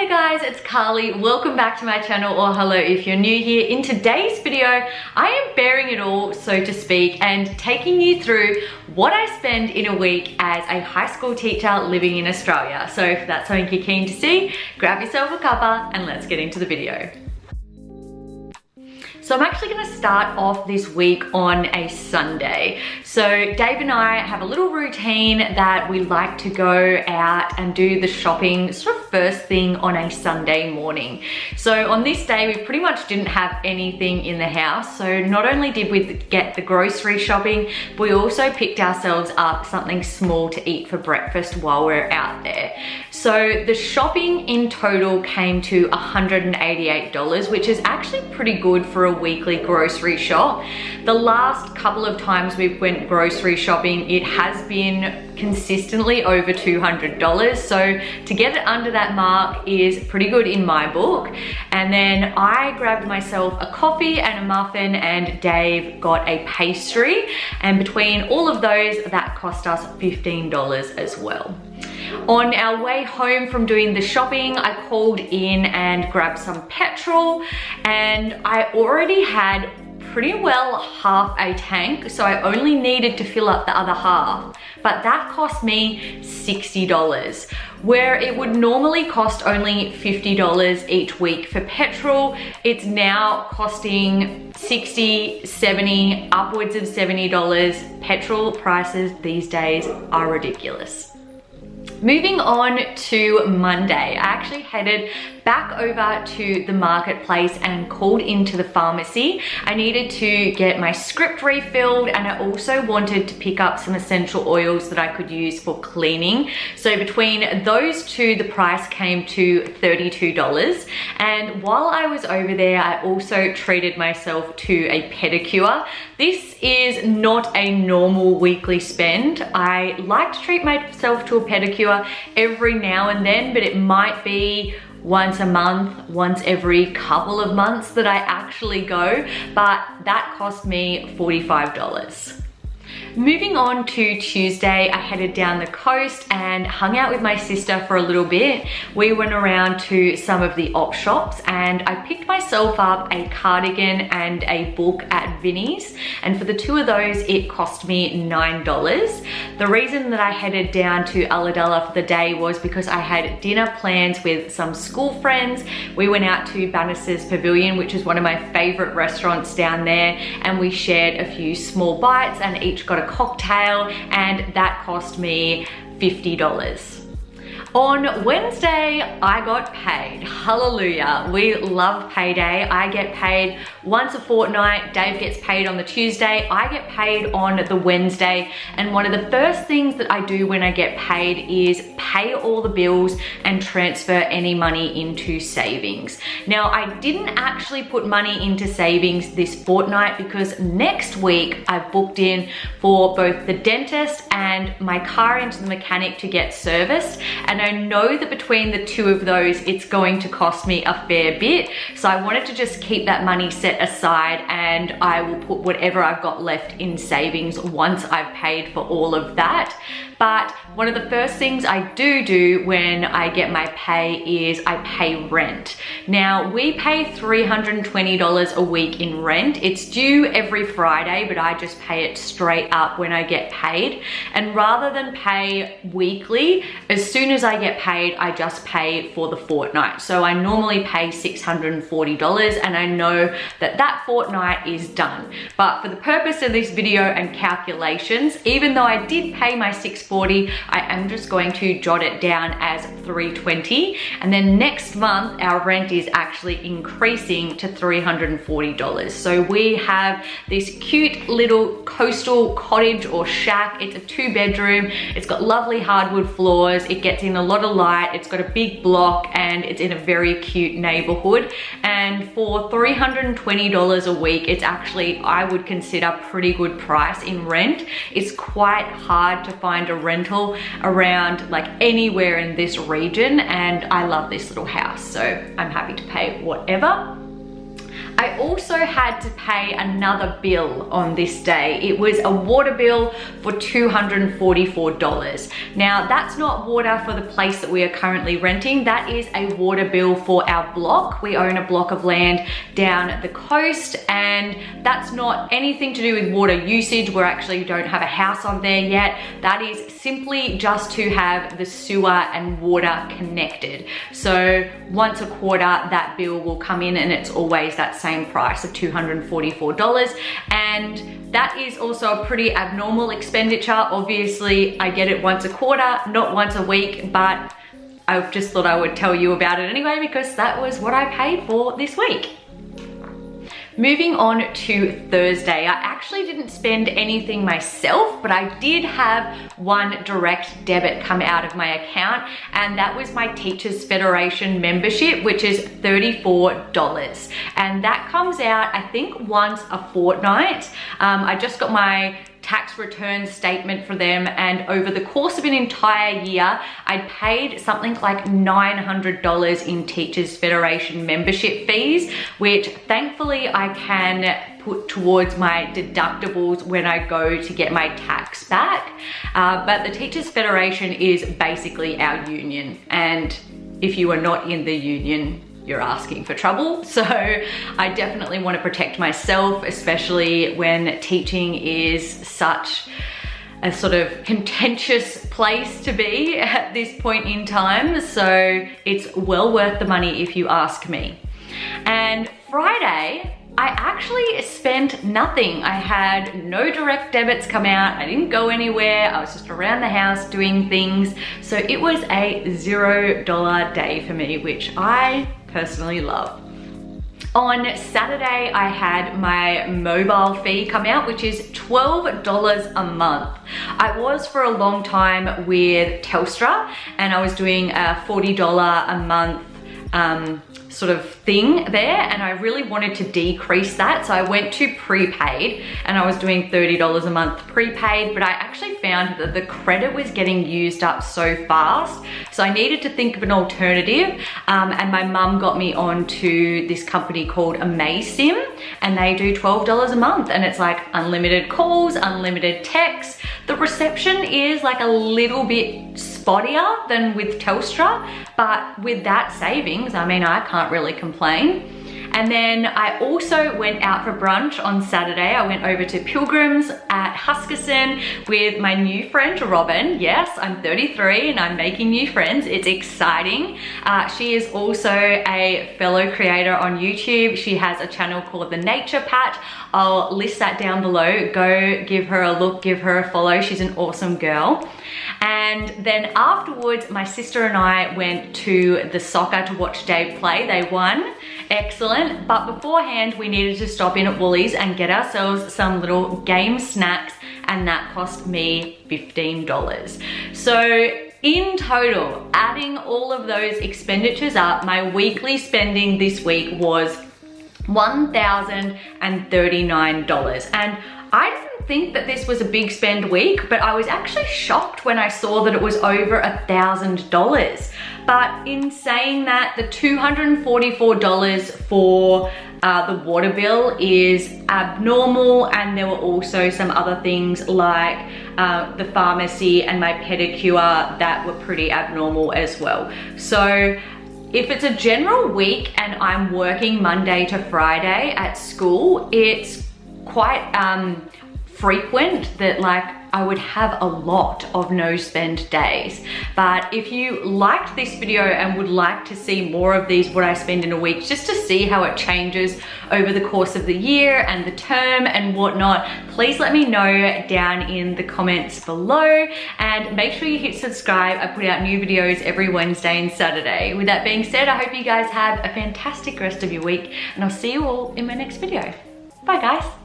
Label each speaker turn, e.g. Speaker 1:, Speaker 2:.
Speaker 1: Hey guys, it's Carly. Welcome back to my channel, or hello if you're new here. In today's video, I am bearing it all, so to speak, and taking you through what I spend in a week as a high school teacher living in Australia. So if that's something you're keen to see, grab yourself a cuppa and let's get into the video. So I'm actually going to start off this week on a Sunday. So Dave and I have a little routine that we like to go out and do the shopping sort of first thing on a Sunday morning. So on this day, we pretty much didn't have anything in the house. So not only did we get the grocery shopping, but we also picked ourselves up something small to eat for breakfast while we're out there. So the shopping in total came to $188, which is actually pretty good for a weekly grocery shop. The last couple of times we went grocery shopping, it has been consistently over $200. So to get it under that mark is pretty good in my book. And then I grabbed myself a coffee and a muffin, and Dave got a pastry. And between all of those, that cost us $15 as well. On our way home from doing the shopping, I called in and grabbed some petrol, and I already had pretty well half a tank, so I only needed to fill up the other half, but that cost me $60, where it would normally cost only $50 each week for petrol. It's now costing $60, $70, upwards of $70. Petrol prices these days are ridiculous. Moving on to Monday, I actually headed back over to the marketplace and called into the pharmacy. I needed to get my script refilled, and I also wanted to pick up some essential oils that I could use for cleaning. So between those two, the price came to $32. And while I was over there, I also treated myself to a pedicure. This is not a normal weekly spend. I like to treat myself to a pedicure every now and then, but it might be once a month, once every couple of months that I actually go, but that cost me $45. Moving on to Tuesday, I headed down the coast and hung out with my sister for a little bit. We went around to some of the op shops, and I picked myself up a cardigan and a book at Vinnie's, and for the two of those it cost me $9. The reason that I headed down to Ulladulla for the day was because I had dinner plans with some school friends. We went out to Bannister's Pavilion, which is one of my favorite restaurants down there, and we shared a few small bites and each got a cocktail, and that cost me $50. On Wednesday, I got paid. Hallelujah. We love payday. I get paid once a fortnight. Dave gets paid on the Tuesday. I get paid on the Wednesday. And one of the first things that I do when I get paid is pay all the bills and transfer any money into savings. Now, I didn't actually put money into savings this fortnight because next week I booked in for both the dentist and my car into the mechanic to get serviced. And I know that between the two of those, it's going to cost me a fair bit. So I wanted to just keep that money set aside, and I will put whatever I've got left in savings once I've paid for all of that. But one of the first things I do when I get my pay is I pay rent. Now, we pay $320 a week in rent. It's due every Friday, but I just pay it straight up when I get paid. And rather than pay weekly, as soon as I get paid, I just pay for the fortnight. So I normally pay $640, and I know that that fortnight is done. But for the purpose of this video and calculations, even though I did pay my $640, I am just going to jot it down as $320, and then next month our rent is actually increasing to $340. So we have this cute little coastal cottage or shack. It's a 2-bedroom. It's got lovely hardwood floors. It gets in a lot of light. It's got a big block, and it's in a very cute neighborhood. And for $320 a week, it's actually, I would consider, pretty good price in rent. It's quite hard to find a rental around like anywhere in this region, and I love this little house, so I'm happy to pay whatever. I also had to pay another bill on this day. It was a water bill for $244. Now, that's not water for the place that we are currently renting. That is a water bill for our block. We own a block of land down the coast, and that's not anything to do with water usage. We actually don't have a house on there yet. That is simply just to have the sewer and water connected. So once a quarter, that bill will come in, and it's always that same price of $244. And that is also a pretty abnormal expenditure. Obviously, I get it once a quarter, not once a week, but I just thought I would tell you about it anyway because that was what I paid for this week. Moving on to Thursday, I actually didn't spend anything myself, but I did have one direct debit come out of my account, and that was my Teachers Federation membership, which is $34. And that comes out, I think, once a fortnight. I just got my tax return statement for them, and over the course of an entire year, I'd paid something like $900 in Teachers Federation membership fees, which thankfully I can put towards my deductibles when I go to get my tax back. But the Teachers Federation is basically our union, and if you are not in the union, you're asking for trouble. So I definitely want to protect myself, especially when teaching is such a sort of contentious place to be at this point in time. So it's well worth the money if you ask me. And Friday, I actually spent nothing. I had no direct debits come out. I didn't go anywhere. I was just around the house doing things. So it was a $0 day for me, which I personally love. On Saturday, I had my mobile fee come out, which is $12 a month. I was for a long time with Telstra, and I was doing a $40 a month sort of thing there, and I really wanted to decrease that, so I went to prepaid, and I was doing $30 a month prepaid, but I actually found that the credit was getting used up so fast, so I needed to think of an alternative, and my mum got me onto this company called AmazeSim, and they do $12 a month, and it's like unlimited calls, unlimited texts. The reception is like a little bit spottier than with Telstra, but with that savings, I mean, I can't really complain. And then I also went out for brunch on Saturday. I went over to Pilgrims at Huskisson with my new friend, Robin. Yes, I'm 33 and I'm making new friends. It's exciting. She is also a fellow creator on YouTube. She has a channel called The Nature Patch. I'll list that down below. Go give her a look, give her a follow. She's an awesome girl. And then afterwards, my sister and I went to the soccer to watch Dave play. They won. Excellent. But beforehand, we needed to stop in at Woolies and get ourselves some little game snacks, and that cost me $15. So in total, adding all of those expenditures up, my weekly spending this week was $1,039. And I didn't think that this was a big spend week, but I was actually shocked when I saw that it was over $1,000. But in saying that, the $244 for the water bill is abnormal, and there were also some other things like the pharmacy and my pedicure that were pretty abnormal as well. So if it's a general week and I'm working Monday to Friday at school, it's quite frequent that like I would have a lot of no spend days. But if you liked this video and would like to see more of these what I spend in a week, just to see how it changes over the course of the year and the term and whatnot, please let me know down in the comments below, and make sure you hit subscribe. I put out new videos every Wednesday and Saturday. With that being said, I hope you guys have a fantastic rest of your week, and I'll see you all in my next video. Bye guys.